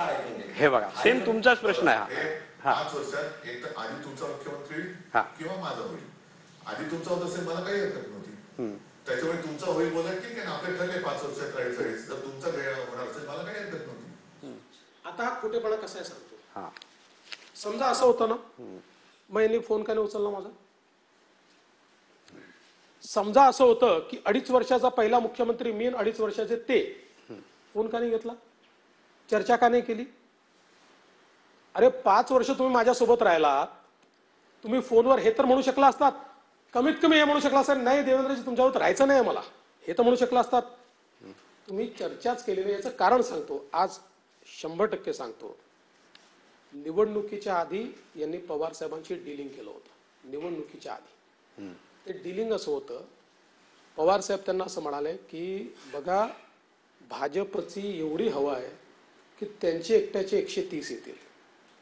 हे बघा सेम तुमचाच प्रश्न आहे हा. 5 वर्षात एक तर आधी तुमचा मुख्यमंत्री किंवा माझा होईल. आधी तुमचा होत असेल मला काही हरकत नव्हती. त्याच्यामुळे तुमचा होईल बोला ठीक आहे ना, आपले ठरले 5 वर्षात राहायचं. जर तुमचा वेळ होणार असेल मला काही हरकत नव्हती. आता हा खोटेपणा कसा आहे सांगतो. समजा असं होतं ना, मग यांनी फोन का नाही उचलला माझा. समजा असं होतं की 2.5 वर्षाचा पहिला मुख्यमंत्री मी, 2.5 वर्षाचे ते, फोन का नाही घेतला, चर्चा का नाही केली. अरे 5 वर्ष तुम्ही माझ्यासोबत राहिला, तुम्ही फोनवर हे तर म्हणू शकला असतात, कमीत कमी हे म्हणू शकला असतात नाही देवेंद्रजी तुमच्यावर राहायचं नाही मला, हे तर म्हणू शकला असतात. तुम्ही चर्चाच केली नाही. याचं कारण सांगतो, आज 100% सांगतो. निवडणुकीच्या आधी यांनी पवार साहेबांची डिलिंग केलं होतं. निवडणुकीच्या आधी ते डिलिंग असं होतं, पवार साहेब त्यांना असं म्हणाले की बघा भाजपची एवढी हवा आहे की त्यांचे एकट्याचे 130 येतील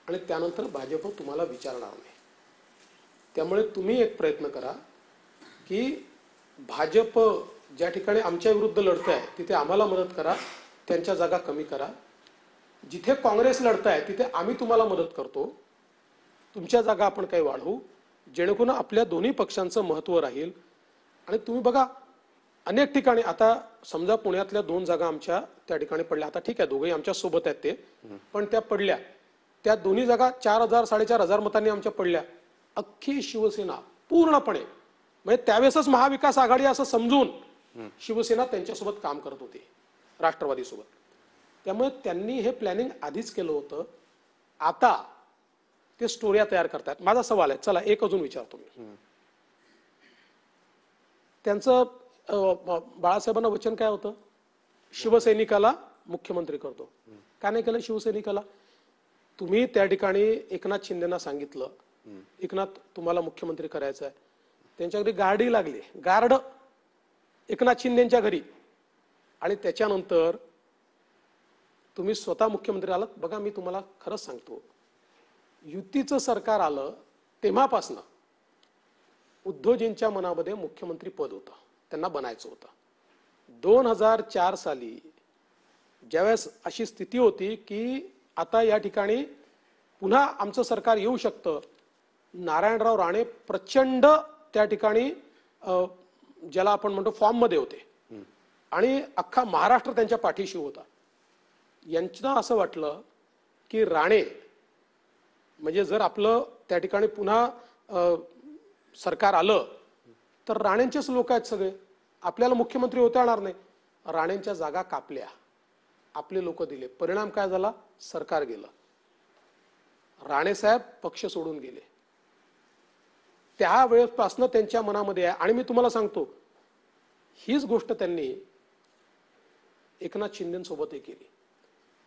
आणि त्यानंतर भाजप तुम्हाला विचारणार नाही. त्यामुळे तुम्ही एक प्रयत्न करा की भाजप ज्या ठिकाणी आमच्या विरुद्ध लढत आहे तिथे आम्हाला मदत करा, त्यांच्या जागा कमी करा. जिथे काँग्रेस लढत आहे तिथे आम्ही तुम्हाला मदत करतो, तुमच्या जागा आपण काही वाढवू, जेणेकरून आपल्या दोन्ही पक्षांचं महत्त्व राहील. आणि तुम्ही बघा अनेक ठिकाणी आता समजा पुण्यातल्या 2 जागा आमच्या त्या ठिकाणी पडल्या. आता ठीक आहे दोघेही आमच्या सोबत आहेत ते, पण त्या पडल्या. त्या दोन्ही जागा 4,000 4,500 मतांनी आमच्या पडल्या. अख्खी शिवसेना पूर्णपणे म्हणजे त्यावेळेसच महाविकास आघाडी असं समजून शिवसेना त्यांच्यासोबत काम करत होती राष्ट्रवादीसोबत. त्यामुळे त्यांनी हे प्लॅनिंग आधीच केलं होतं. आता ते स्टोऱ्या तयार करतात. माझा सवाल आहे, चला एक अजून विचारतो मी. त्यांचं बाळासाहेबांना वचन काय होतं, शिवसैनिकाला मुख्यमंत्री करतो. का नाही केलं शिवसैनिकाला. तुम्ही त्या ठिकाणी एकनाथ शिंदेना सांगितलं एकनाथ तुम्हाला मुख्यमंत्री करायचं आहे. त्यांच्या घरी गार्डी लागली, गार्ड एकनाथ शिंदेच्या घरी. आणि त्याच्यानंतर तुम्ही स्वतः मुख्यमंत्री आलात. बघा मी तुम्हाला खरंच सांगतो, युतीचं सरकार आलं तेव्हापासनं उद्धवजींच्या मनामध्ये मुख्यमंत्री पद होतं, त्यांना बनायचं होतं. 2004 साली ज्यावेळेस अशी स्थिती होती की आता या ठिकाणी पुन्हा आमचं सरकार येऊ शकतं, नारायणराव राणे प्रचंड त्या ठिकाणी ज्याला आपण म्हणतो फॉर्ममध्ये होते आणि अख्खा महाराष्ट्र त्यांच्या पाठीशी होता. यांना असं वाटलं की राणे म्हणजे जर आपलं त्या ठिकाणी पुन्हा सरकार आलं तर राणेंचेच लोक आहेत सगळे, आपल्याला मुख्यमंत्री होता येणार नाही. राणेंच्या जागा कापल्या, आपले लोक दिले. परिणाम काय झाला, सरकार गेलं, राणे साहेब पक्ष सोडून गेले. त्या वेळेपासून त्यांच्या मनामध्ये आहे. आणि मी तुम्हाला सांगतो हीच गोष्ट त्यांनी एकनाथ शिंदेसोबतही केली.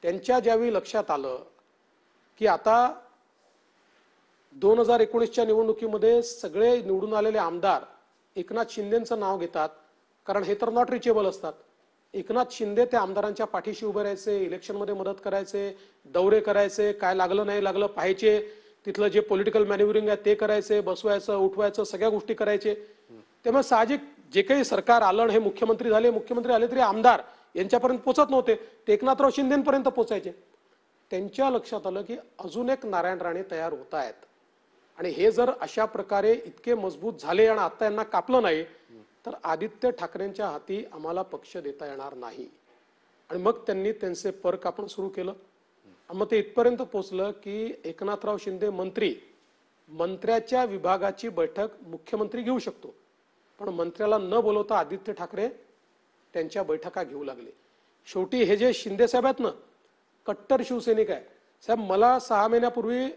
त्यांच्या ज्यावेळी लक्षात आलं की आता 2019च्या निवडणुकीमध्ये सगळे निवडून आलेले आमदार एकनाथ शिंदेचं नाव घेतात, कारण हे तर नॉट रिचेबल असतात. एकनाथ शिंदे त्या आमदारांच्या पाठीशी उभे राहायचे, इलेक्शनमध्ये मदत करायचे, दौरे करायचे, काय लागलं नाही लागलं पाहायचे, तिथलं जे पॉलिटिकल मॅन्युव्हरिंग आहे ते करायचे, बसवायचं उठवायचं सगळ्या गोष्टी करायचे. त्यामुळे साहजिक जे काही सरकार आलं हे मुख्यमंत्री आले तरी आमदार यांच्यापर्यंत पोहोचत नव्हते, ते एकनाथराव शिंदेपर्यंत पोहोचायचे. त्यांच्या लक्षात आलं की अजून एक नारायण राणे तयार होत आहेत आणि हे जर अशा प्रकारे इतके मजबूत झाले आणि आता यांना कापलं नाही तर आदित्य ठाकरेंच्या हाती आम्हाला पक्ष देता येणार नाही. आणि मग त्यांनी त्यांचे पर कापण सुरू केलं. मग ते इथपर्यंत पोहोचलं की एकनाथराव शिंदे मंत्र्याच्या विभागाची बैठक मुख्यमंत्री घेऊ शकतो, पण मंत्र्याला न बोलवता आदित्य ठाकरे त्यांच्या बैठका घेऊ लागले. शेवटी हे जे शिंदे साहेब आहेत ना, कट्टर शिवसैनिक आहे साहेब. मला 6 महिन्यापूर्वी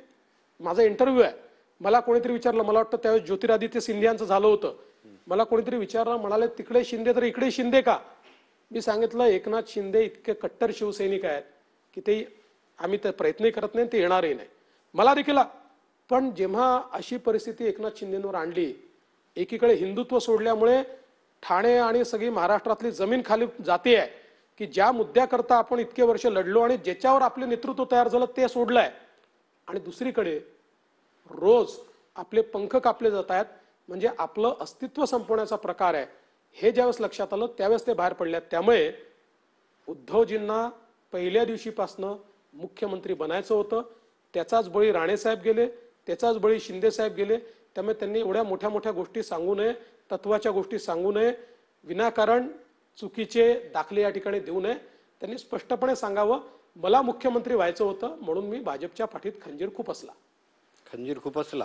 माझा इंटरव्ह्यू आहे, मला कोणीतरी विचारलं, मला वाटतं त्यावेळेस ज्योतिरादित्य सिंधियांचं झालं होतं, मला कोणीतरी विचारलं, म्हणाले तिकडे शिंदे तर इकडे शिंदे का. मी सांगितलं एकनाथ शिंदे इतके कट्टर शिवसैनिक आहेत की ते आम्ही ते प्रयत्नही करत नाही, ते येणारही नाही. मला देखील. पण जेव्हा अशी परिस्थिती एकनाथ शिंदेंवर आणली, एकीकडे हिंदुत्व सोडल्यामुळे ठाणे आणि सगळी महाराष्ट्रातली जमीन खाली जाते आहे की ज्या मुद्द्याकरता आपण इतके वर्ष लढलो आणि ज्याच्यावर आपले नेतृत्व तयार झालं ते सोडलंय, आणि दुसरीकडे रोज आपले पंख कापले जात आहेत, म्हणजे आपलं अस्तित्व संपवण्याचा प्रकार आहे. हे ज्यावेळेस लक्षात आलं त्यावेळेस ते बाहेर पडले. त्यामुळे उद्धवजींना पहिल्या दिवशीपासनं मुख्यमंत्री बनायचं होतं. त्याचाच बळी राणेसाहेब गेले, त्याचाच बळी शिंदे साहेब गेले. त्यामुळे त्यांनी एवढ्या मोठ्या मोठ्या गोष्टी सांगू नये, तत्वाच्या गोष्टी सांगू नये, विनाकारण चुकीचे दाखले या ठिकाणी देऊ नये. त्यांनी स्पष्टपणे सांगावं, मला मुख्यमंत्री व्हायचं होतं म्हणून मी भाजपच्या पाठीत खंजीर खुपसला. खंजीर खुपसला.